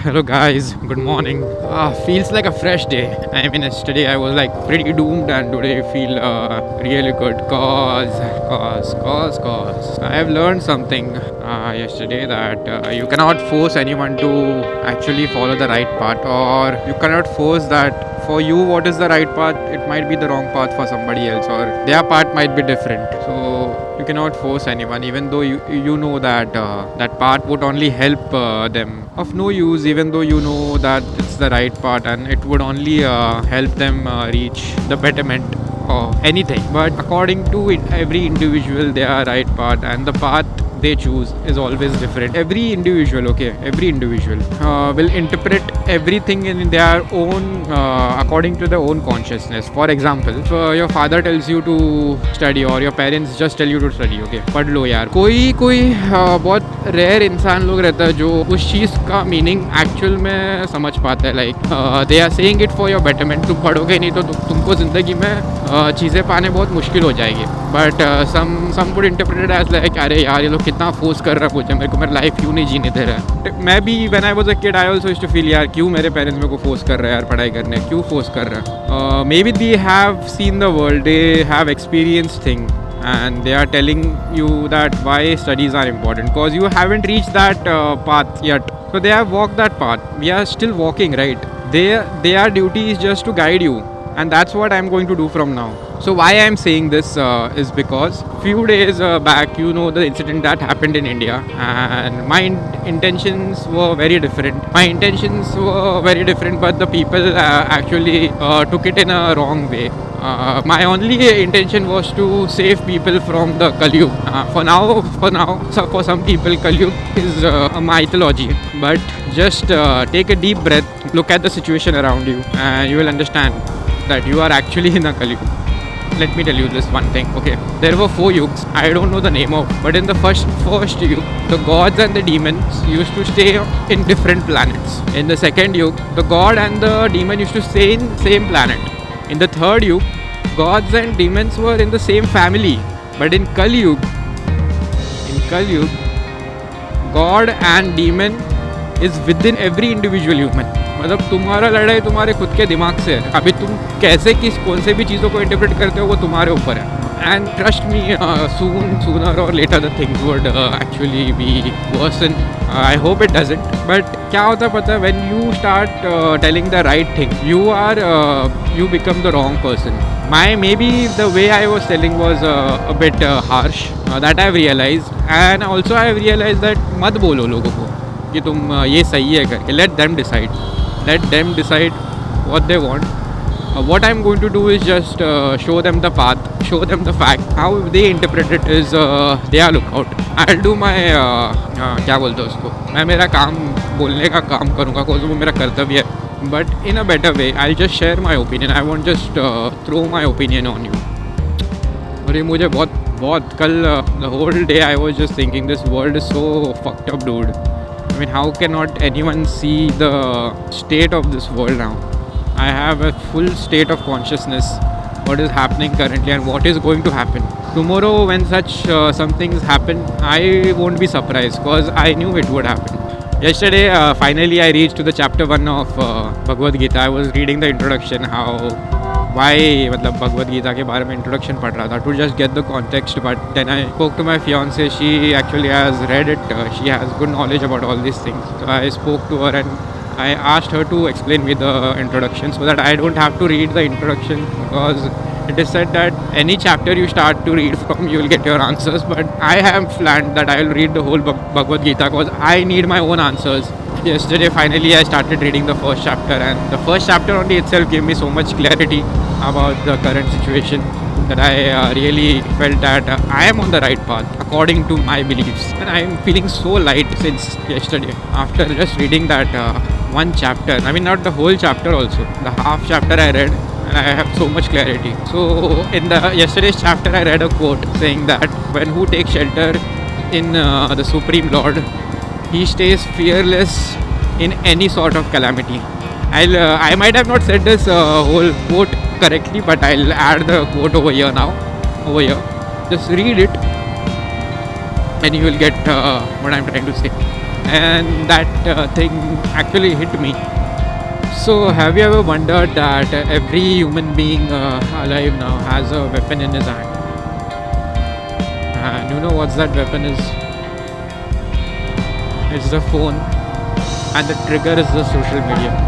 Hello guys, good morning. Feels like a fresh day. I mean, yesterday I was like pretty doomed, and today I feel really good. Cause I have learned something yesterday that you cannot force anyone to actually follow the right path, or you cannot force that for you what is the right path. It might be the wrong path for somebody else, or their path might be different. So you cannot force anyone, even though you know that that path would only help them of no use, even though you know that it's the right path and it would only help them reach the betterment or anything. But according to every individual, their right path and the path they choose is always different. Every individual will interpret everything in their own according to their own consciousness. For example, if your father tells you to study, or your parents just tell you to study, okay, पढ़ लो यार, कोई कोई बहुत rare इंसान लोग रहता है जो उस चीज़ का मीनिंग एक्चुअल में समझ पाता है. Like they are saying it for your betterment. तुम पढ़ोगे नहीं तो तुमको ज़िंदगी में चीज़ें पाने बहुत मुश्किल हो जाएगी. But some would interpreted as like, अरे यार ये लोग कितना फोर्स कर रहा है मुझे, मेरे को मेरी लाइफ क्यों नहीं जीने दे रहा है. मैं भी when I was a kid I also used to feel, यार क्यों मेरे पेरेंट्स मेरे को फोर्स कर रहे हैं यार पढ़ाई करने, क्यों फोर्स कर रहे हैं. May be they have seen the world, they have experience thing, and they are telling you that why studies are important, because you haven't reached that path yet. So they have walked that path, we are still walking, right? Their duty is just to guide you, and that's what I'm going to do from now. So why I'm saying this is because few days back, you know, the incident that happened in India, and my intentions were very different. But the people actually took it in a wrong way. My only intention was to save people from the Kalyug. For now, so for some people, Kalyug is a mythology. But just take a deep breath, look at the situation around you, and you will understand that you are actually in a Kalyug. Let me tell you this one thing, okay? There were 4 yugs. I don't know the name of, but in the first yug, the gods and the demons used to stay in different planets. In the second yug, the god and the demon used to stay in same planet. In the third yug, gods and demons were in the same family. But in Kali Yug, god and demon is within every individual human. मतलब तुम्हारा लड़ाई तुम्हारे खुद के दिमाग से है. अभी तुम कैसे कौन से भी चीज़ों को इंटरप्रेट करते हो वो तुम्हारे ऊपर है. And trust me, sooner or later the things would actually be worsen. I hope it doesn't. But क्या होता है पता है, when you start telling the right thing, you become the wrong person. Maybe the way I was telling was a bit harsh. That I've realized, and also I've realized that मत बोलो लोगों को कि तुम ये सही है करके. Let them decide what they want. What I'm going to do is just show them the path, show them the fact. How they interpret it is their lookout. I'll do my क्या बोलते हैं उसको, मैं मेरा काम बोलने का काम करूँगा, क्योंकि वो मेरा कर्तव्य है. But in a better way, I'll just share my opinion. I won't just throw my opinion on you. और ये मुझे बहुत कल the whole day I was just thinking this world is so fucked up, dude. I mean, how cannot anyone see the state of this world now? I have a full state of consciousness, what is happening currently and what is going to happen. Tomorrow when such some things happen, I won't be surprised, because I knew it would happen. Yesterday, finally I reached to the chapter 1 of Bhagavad Gita. I was reading the introduction, why मतलब भगवद गीता के बारे में introduction पढ़ रहा था to just get the context. But then I spoke to my fiance. She actually has read it. She has good knowledge about all these things. So I spoke to her and I asked her to explain me the introduction, so that I don't have to read the introduction, because it is said that any chapter you start to read from, you will get your answers. But I have planned that I will read the whole Bhagavad Gita, because I need my own answers. Yesterday finally I started reading the first chapter, and the first chapter only itself gave me so much clarity about the current situation, that I really felt that I am on the right path according to my beliefs. And I am feeling so light since yesterday after just reading that one chapter. I mean, not the whole chapter, also the half chapter I read, and I have so much clarity. So in the yesterday's chapter I read a quote saying that when who takes shelter in the Supreme Lord, he stays fearless in any sort of calamity. I might have not said this whole quote correctly, but I'll add the quote over here now. Over here, just read it and you will get what I'm trying to say. and that thing actually hit me. So, have you ever wondered that every human being alive now has a weapon in his hand? And you know what's that weapon is? It's the phone, and the trigger is the social media.